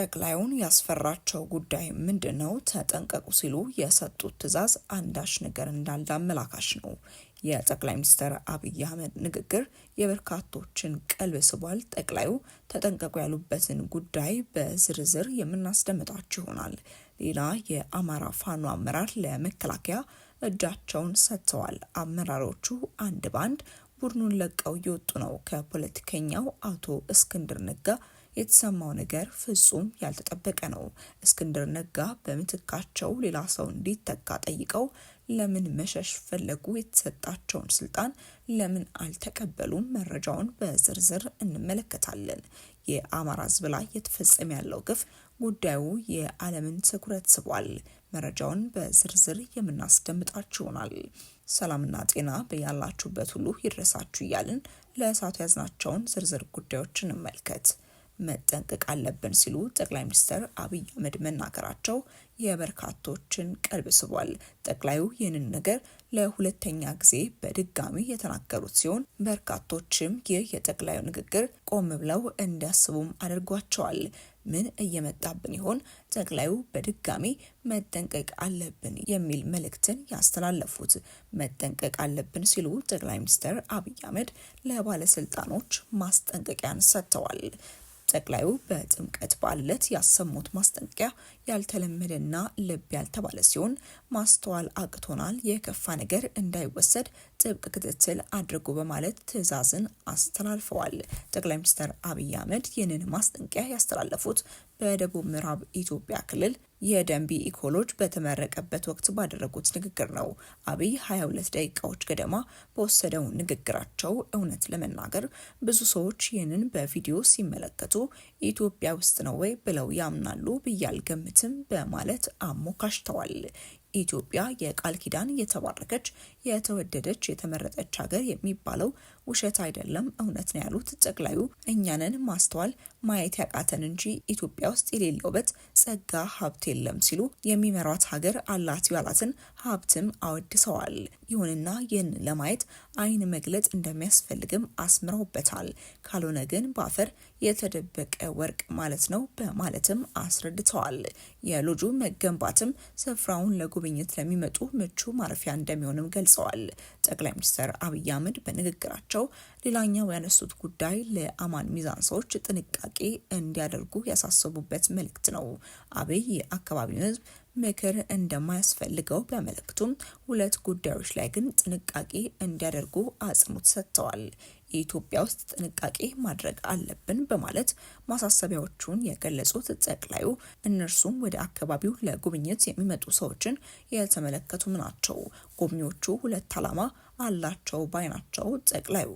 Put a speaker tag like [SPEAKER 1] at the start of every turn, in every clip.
[SPEAKER 1] ጠቅላዩን ያስፈራቸው ጉዳይ ምንድነው? ተጠንቀቁ ሲሉ የሰጡት ትዕዛዝ አንዳች ነገር እንዳለ አመላካሽ ነው። የጠቅላይ ሚኒስትር አብይ አህመድ ንግግር የበርካቶችን ቀልብ ስቧል። ጠቅላዩ ተጠንቀቁ ያሉበትን ጉዳይ በዝርዝር የምናስደምጣችሁ ይሆናል። ሌላ የአማራ ፋኖ አመራር ለመከላከያ እጃቸውን ሰጥተዋል። አመራሮቹ አንድ ባንድ ቡድኑን ለቀው እየወጡ ነው። ከፖለቲከኛው አቶ እስክንድር ነጋ የተሰማው ነገር ፍጹም ያልተጠበቀ ነው። እስክንድር ነጋ በምትካቸው ሌላ ሰው እንዲተካ ጠይቀው ለምን መሸሽ ፈለጉ? የተሰጣቸውን ስልጣን ለምን አልተቀበሉም? መረጃውን በዝርዝር እንመለከታለን። የአማራ ሕዝብ ላይ የተፈጸመ ያለው ግፍ ጉዳዩ የዓለምን ትኩረት ስቧል። መረጃውን በዝርዝር የምናስደምጣችሁ ይሆናል። ሰላምና ጤና በያላችሁበት ሁሉ ይድረሳችሁ እያልን ለእሳቱ ያዝናቸውን ዝርዝር ጉዳዮችን እንመልከት። መጠንቀቅ አለብን ሲሉ ጠቅላይ ሚኒስትር አብይ አህመድ መናገራቸው የበርካቶችን ቀልብ ስቧል። ጠቅላዩ ይህንን ነገር ለሁለተኛ ጊዜ በድጋሚ የተናገሩት ሲሆን በርካቶችም ይህ የጠቅላዩ ንግግር ቆም ብለው እንዲያስቡም አድርጓቸዋል። ምን እየመጣብን ይሆን? ጠቅላዩ በድጋሚ መጠንቀቅ አለብን የሚል መልእክትን ያስተላለፉት። መጠንቀቅ አለብን ሲሉ ጠቅላይ ሚኒስትር አብይ አህመድ ለባለስልጣኖች ማስጠንቀቂያን ሰጥተዋል። ጠቅላዩ በጥምቀት በዓል ዕለት ያሰሙት ማስጠንቀቂያ ያልተለመደና ልብ ያልተባለ ሲሆን ማስተዋል አቅቶናል፣ የከፋ ነገር እንዳይወሰድ ጥብቅ ክትትል አድርጉ በማለት ትዕዛዝን አስተላልፈዋል። ጠቅላይ ሚኒስትር አብይ አህመድ ይህንን ማስጠንቀቂያ ያስተላለፉት በደቡብ ምዕራብ ኢትዮጵያ ክልል የደንቢ ኢኮሎጅ በተመረቀበት ወቅት ባደረጉት ንግግር ነው። አብይ 22 ደቂቃዎች ገደማ በወሰደው ንግግራቸው እውነት ለመናገር ብዙ ሰዎች ይህንን በቪዲዮ ሲመለከቱ ኢትዮጵያ ውስጥ ነው ወይ ብለው ያምናሉ ብዬ አልገምትም በማለት አሞካሽተዋል። ኢትዮጵያ የቃል ኪዳን የተባረከች የተወደደች የተመረጠች ሀገር የሚባለው ውሸት አይደለም፣ እውነት ነው ያሉት ጠቅላዩ እኛንን ማስተዋል ማየት ያቃተን እንጂ ኢትዮጵያ ውስጥ የሌለ ውበት፣ ጸጋ፣ ሀብት የለም ሲሉ የሚመሯት ሀገር አላት ያላትን ሀብትም አወድሰዋል። ይሁንና ይህን ለማየት አይን መግለጽ እንደሚያስፈልግም አስምረውበታል። ካልሆነ ግን በአፈር የተደበቀ ወርቅ ማለት ነው በማለትም አስረድተዋል። የሎጁ መገንባትም ስፍራውን ለጉብኝት ለሚመጡ ምቹ ማረፊያ እንደሚሆንም ገልጸዋል። ጠቅላይ ሚኒስትር አብይ አህመድ በንግግራቸው ሌላኛው ያነሱት ጉዳይ ለአማን ሚዛን ሰዎች ጥንቃቄ እንዲያደርጉ ያሳሰቡበት መልእክት ነው። አብይ የአካባቢውን ሕዝብ ምክር እንደማያስፈልገው ቢያመለክቱም ሁለት ጉዳዮች ላይ ግን ጥንቃቄ እንዲያደርጉ አጽንኦት ሰጥተዋል። ኢትዮጵያ ውስጥ ጥንቃቄ ማድረግ አለብን በማለት ማሳሰቢያዎቹን የገለጹት ጠቅላዩ እነርሱም ወደ አካባቢው ለጉብኝት የሚመጡ ሰዎችን የተመለከቱም ናቸው። ጎብኚዎቹ ሁለት ዓላማ አላቸው ባይ ናቸው። ጠቅላዩ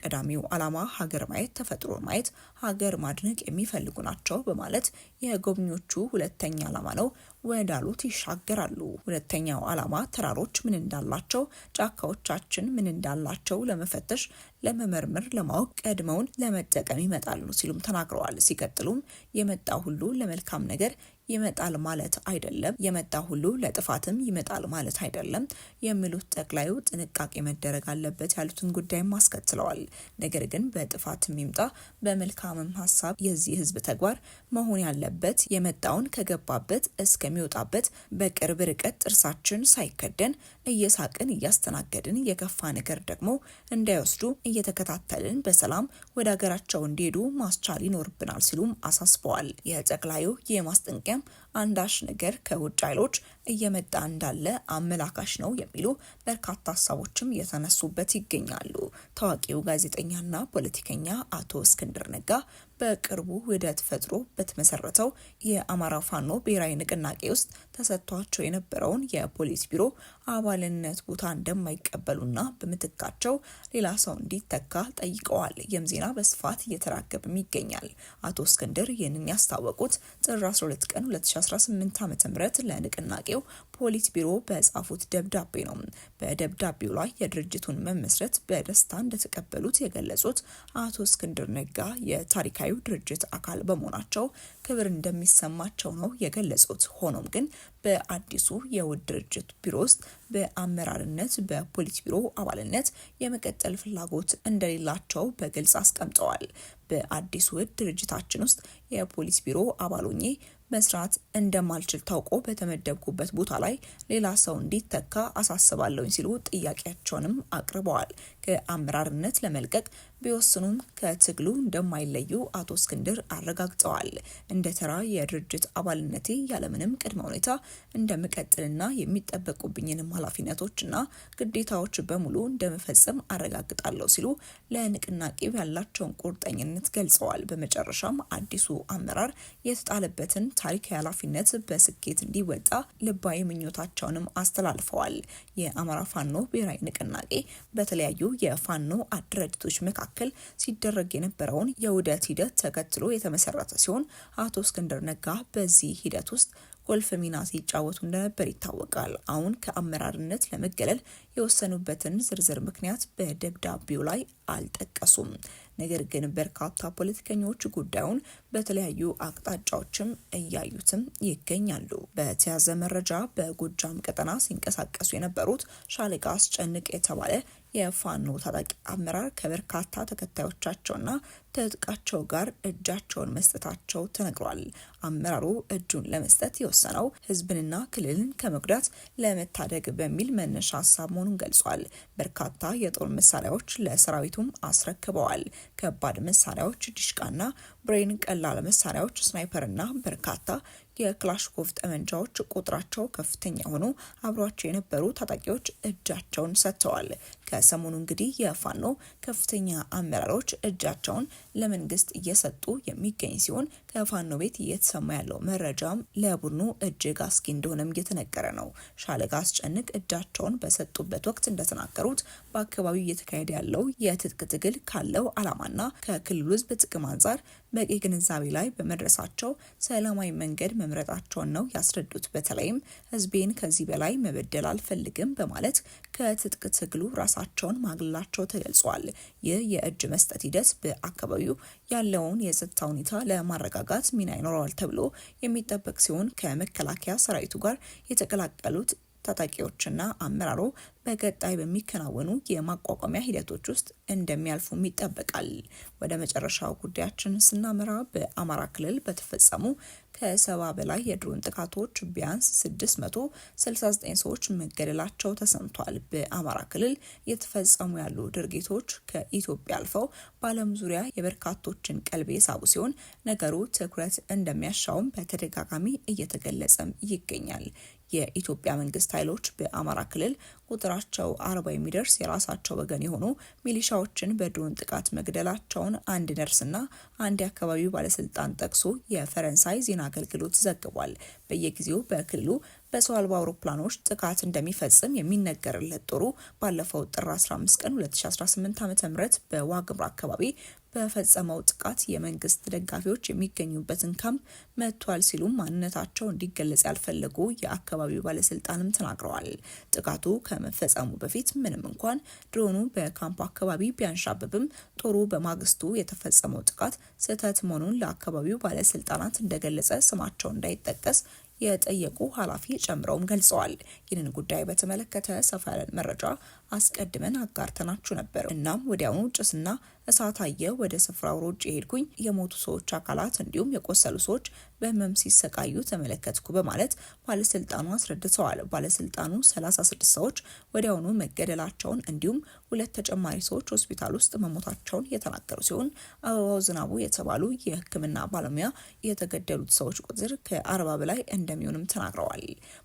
[SPEAKER 1] ቀዳሚው ዓላማ ሀገር ማየት፣ ተፈጥሮ ማየት፣ ሀገር ማድነቅ የሚፈልጉ ናቸው በማለት የጎብኚዎቹ ሁለተኛ ዓላማ ነው ወዳሉት ይሻገራሉ። ሁለተኛው ዓላማ ተራሮች ምን እንዳላቸው፣ ጫካዎቻችን ምን እንዳላቸው ለመፈተሽ፣ ለመመርመር፣ ለማወቅ ቀድመውን ለመጠቀም ይመጣሉ ሲሉም ተናግረዋል። ሲቀጥሉም የመጣ ሁሉ ለመልካም ነገር ይመጣል ማለት አይደለም፣ የመጣ ሁሉ ለጥፋትም ይመጣል ማለት አይደለም የሚሉት ጠቅላዩ ጥንቃቄ መደረግ አለበት ያሉትን ጉዳይም አስከትለዋል። ነገር ግን በጥፋትም ይምጣ በመልካምም ሀሳብ የዚህ ህዝብ ተግባር መሆን ያለበት የመጣውን ከገባበት እስከሚወጣበት በቅርብ ርቀት ጥርሳችን ሳይከደን እየሳቅን እያስተናገድን የከፋ ነገር ደግሞ እንዳይወስዱ እየተከታተልን በሰላም ወደ ሀገራቸው እንዲሄዱ ማስቻል ይኖርብናል ሲሉም አሳስበዋል። የጠቅላዩ የማስጠንቀቂያ አንዳች ነገር ከውጭ ኃይሎች እየመጣ እንዳለ አመላካሽ ነው የሚሉ በርካታ ሀሳቦችም የተነሱበት ይገኛሉ። ታዋቂው ጋዜጠኛና ፖለቲከኛ አቶ እስክንድር ነጋ በቅርቡ ውህደት ፈጥሮ በተመሰረተው የአማራ ፋኖ ብሔራዊ ንቅናቄ ውስጥ ተሰጥቷቸው የነበረውን የፖሊስ ቢሮ አባልነት ቦታ እንደማይቀበሉና በምትካቸው ሌላ ሰው እንዲተካ ጠይቀዋል። ይህም ዜና በስፋት እየተራገበም ይገኛል። አቶ እስክንድር ይህንን ያስታወቁት ጥር 12 ቀን 2018 ዓ.ም ለንቅናቄው ፖሊት ቢሮ በጻፉት ደብዳቤ ነው። በደብዳቤው ላይ የድርጅቱን መመስረት በደስታ እንደተቀበሉት የገለጹት አቶ እስክንድር ነጋ የታሪካዊ ድርጅት አካል በመሆናቸው ክብር እንደሚሰማቸው ነው የገለጹት። ሆኖም ግን በአዲሱ የውህድ ድርጅት ቢሮ ውስጥ በአመራርነት በፖሊት ቢሮ አባልነት የመቀጠል ፍላጎት እንደሌላቸው በግልጽ አስቀምጠዋል። በአዲሱ ውህድ ድርጅታችን ውስጥ የፖሊስ ቢሮ አባል ሆኜ መስራት እንደማልችል ታውቆ በተመደብኩበት ቦታ ላይ ሌላ ሰው እንዲተካ አሳስባለሁኝ ሲሉ ጥያቄያቸውንም አቅርበዋል። ከአመራርነት ለመልቀቅ ቢወስኑም ከትግሉ እንደማይለዩ አቶ እስክንድር አረጋግጠዋል። እንደ ተራ የድርጅት አባልነቴ ያለምንም ቅድመ ሁኔታ እንደምቀጥልና የሚጠበቁብኝንም ኃላፊነቶችና ግዴታዎች በሙሉ እንደምፈጽም አረጋግጣለሁ ሲሉ ለንቅናቄው ያላቸውን ቁርጠኝነት ገልጸዋል። በመጨረሻም አዲሱ አመራር የተጣለበትን ታሪካዊ ኃላፊነት በስኬት እንዲወጣ ልባዊ ምኞታቸውንም አስተላልፈዋል። የአማራ ፋኖ ብሔራዊ ንቅናቄ በተለያዩ የፋኖ አደረጃጀቶች መካከል ሲደረግ የነበረውን የውህደት ሂደት ተከትሎ የተመሰረተ ሲሆን አቶ እስክንድር ነጋ በዚህ ሂደት ውስጥ ቁልፍ ሚና ሲጫወቱ እንደነበር ይታወቃል። አሁን ከአመራርነት ለመገለል የወሰኑበትን ዝርዝር ምክንያት በደብዳቤው ላይ አልጠቀሱም። ነገር ግን በርካታ ፖለቲከኞች ጉዳዩን በተለያዩ አቅጣጫዎችም እያዩትም ይገኛሉ። በተያዘ መረጃ በጎጃም ቀጠና ሲንቀሳቀሱ የነበሩት ሻለቃ አስጨንቅ የተባለ የፋኖ ታጣቂ አመራር ከበርካታ ተከታዮቻቸውና ትጥቃቸው ጋር እጃቸውን መስጠታቸው ተነግሯል። አመራሩ እጁን ለመስጠት የወሰነው ህዝብንና ክልልን ከመጉዳት ለመታደግ በሚል መነሻ ሀሳብ መሆኑን ገልጿል። በርካታ የጦር መሳሪያዎች ለሰራዊቱም አስረክበዋል። ከባድ መሳሪያዎች፣ ዲሽቃና ብሬን፣ ቀላል መሳሪያዎች፣ ስናይፐርና በርካታ የክላሽኮቭ ጠመንጃዎች ቁጥራቸው ከፍተኛ ሆኖ አብሯቸው የነበሩ ታጣቂዎች እጃቸውን ሰጥተዋል። ከሰሞኑ እንግዲህ የፋኖ ከፍተኛ አመራሮች እጃቸውን ለመንግስት እየሰጡ የሚገኝ ሲሆን ከፋኖ ቤት እየተሰማ ያለው መረጃም ለቡድኑ እጅግ አስጊ እንደሆነም እየተነገረ ነው። ሻለቃ አስጨንቅ እጃቸውን በሰጡበት ወቅት እንደተናገሩት በአካባቢው እየተካሄደ ያለው የትጥቅ ትግል ካለው ዓላማና ከክልሉ ህዝብ ጥቅም አንጻር በቂ ግንዛቤ ላይ በመድረሳቸው ሰላማዊ መንገድ መምረጣቸውን ነው ያስረዱት። በተለይም ህዝቤን ከዚህ በላይ መበደል አልፈልግም በማለት ከትጥቅ ትግሉ ራሳቸውን ማግለላቸው ተገልጿል። ይህ የእጅ መስጠት ሂደት በአካባቢው ያለውን የጸጥታ ሁኔታ ለማረጋጋት ሚና ይኖረዋል ተብሎ የሚጠበቅ ሲሆን ከመከላከያ ሰራዊቱ ጋር የተቀላቀሉት ታጣቂዎችና አመራሩ በቀጣይ በሚከናወኑ የማቋቋሚያ ሂደቶች ውስጥ እንደሚያልፉም ይጠበቃል። ወደ መጨረሻው ጉዳያችን ስናመራ በአማራ ክልል በተፈጸሙ ከ70 በላይ የድሮን ጥቃቶች ቢያንስ 669 ሰዎች መገደላቸው ተሰምቷል። በአማራ ክልል የተፈጸሙ ያሉ ድርጊቶች ከኢትዮጵያ አልፈው በዓለም ዙሪያ የበርካቶችን ቀልብ የሳቡ ሲሆን ነገሩ ትኩረት እንደሚያሻውም በተደጋጋሚ እየተገለጸም ይገኛል። የኢትዮጵያ መንግስት ኃይሎች በአማራ ክልል ቁጥራቸው 40 የሚደርስ የራሳቸው ወገን የሆኑ ሚሊሻዎችን በድሮን ጥቃት መግደላቸውን አንድ ነርስና አንድ የአካባቢው ባለስልጣን ጠቅሶ የፈረንሳይ ዜና አገልግሎት ዘግቧል። በየጊዜው በክልሉ በሰው አልባ አውሮፕላኖች ጥቃት እንደሚፈጽም የሚነገርለት ጦሩ ባለፈው ጥር 15 ቀን 2018 ዓ.ም በዋግምራ አካባቢ በፈጸመው ጥቃት የመንግስት ደጋፊዎች የሚገኙበትን ካምፕ መጥቷል ሲሉም ማንነታቸው እንዲገለጽ ያልፈለጉ የአካባቢው ባለስልጣንም ተናግረዋል። ጥቃቱ ከመፈጸሙ በፊት ምንም እንኳን ድሮኑ በካምፕ አካባቢ ቢያንሻብብም ጦሩ በማግስቱ የተፈጸመው ጥቃት ስህተት መሆኑን ለአካባቢው ባለስልጣናት እንደገለጸ ስማቸው እንዳይጠቀስ የጠየቁ ኃላፊ ጨምረውም ገልጸዋል። ይህንን ጉዳይ በተመለከተ ሰፋ ያለ መረጃ አስቀድመን አጋርተናችሁ ነበር። እናም ወዲያውኑ ጭስና እሳት አየ ወደ ስፍራው ሮጬ ሄድኩኝ። የሞቱ ሰዎች አካላት እንዲሁም የቆሰሉ ሰዎች በህመም ሲሰቃዩ ተመለከትኩ በማለት ባለስልጣኑ አስረድተዋል። ባለስልጣኑ 36 ሰዎች ወዲያውኑ መገደላቸውን እንዲሁም 2 ተጨማሪ ሰዎች ሆስፒታል ውስጥ መሞታቸውን የተናገሩ ሲሆን አበባው ዝናቡ የተባሉ የሕክምና ባለሙያ የተገደሉት ሰዎች ቁጥር ከ40 በላይ እንደሚሆንም ተናግረዋል።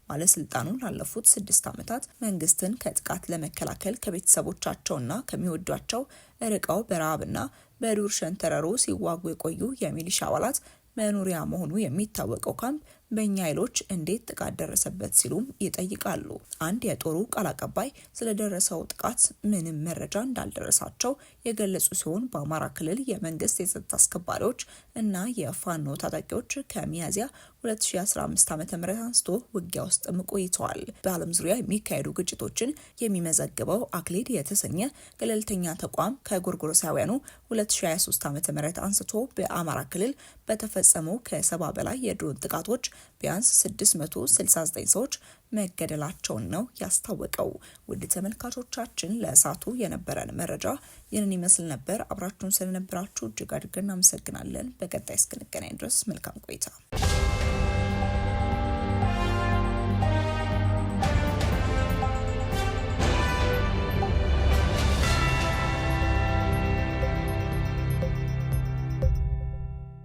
[SPEAKER 1] ባለስልጣኑ ላለፉት 6 ዓመታት መንግስትን ከጥቃት ለመከላከል ከቤተሰቦቻቸውና ከሚወዷቸው ርቀው በረሃብና በዱር ሸንተረሩ ሲዋጉ የቆዩ የሚሊሻ አባላት መኖሪያ መሆኑ የሚታወቀው ካምፕ በእኛ ኃይሎች እንዴት ጥቃት ደረሰበት ሲሉም ይጠይቃሉ። አንድ የጦሩ ቃል አቀባይ ስለደረሰው ጥቃት ምንም መረጃ እንዳልደረሳቸው የገለጹ ሲሆን በአማራ ክልል የመንግስት የጸጥታ አስከባሪዎች እና የፋኖ ታጣቂዎች ከሚያዝያ 2015 ዓ.ም አንስቶ ውጊያ ውስጥ ቆይተዋል። በዓለም ዙሪያ የሚካሄዱ ግጭቶችን የሚመዘግበው አክሌድ የተሰኘ ገለልተኛ ተቋም ከጎርጎሮሳውያኑ 2023 ዓ.ም አንስቶ በአማራ ክልል በተፈጸሙ ከ70 በላይ የድሮን ጥቃቶች ቢያንስ 669 ሰዎች መገደላቸውን ነው ያስታወቀው። ውድ ተመልካቾቻችን ለእሳቱ የነበረን መረጃ ይህንን ይመስል ነበር። አብራችሁን ስለነበራችሁ እጅግ አድርገን እናመሰግናለን። በቀጣይ እስክንገናኝ ድረስ መልካም ቆይታ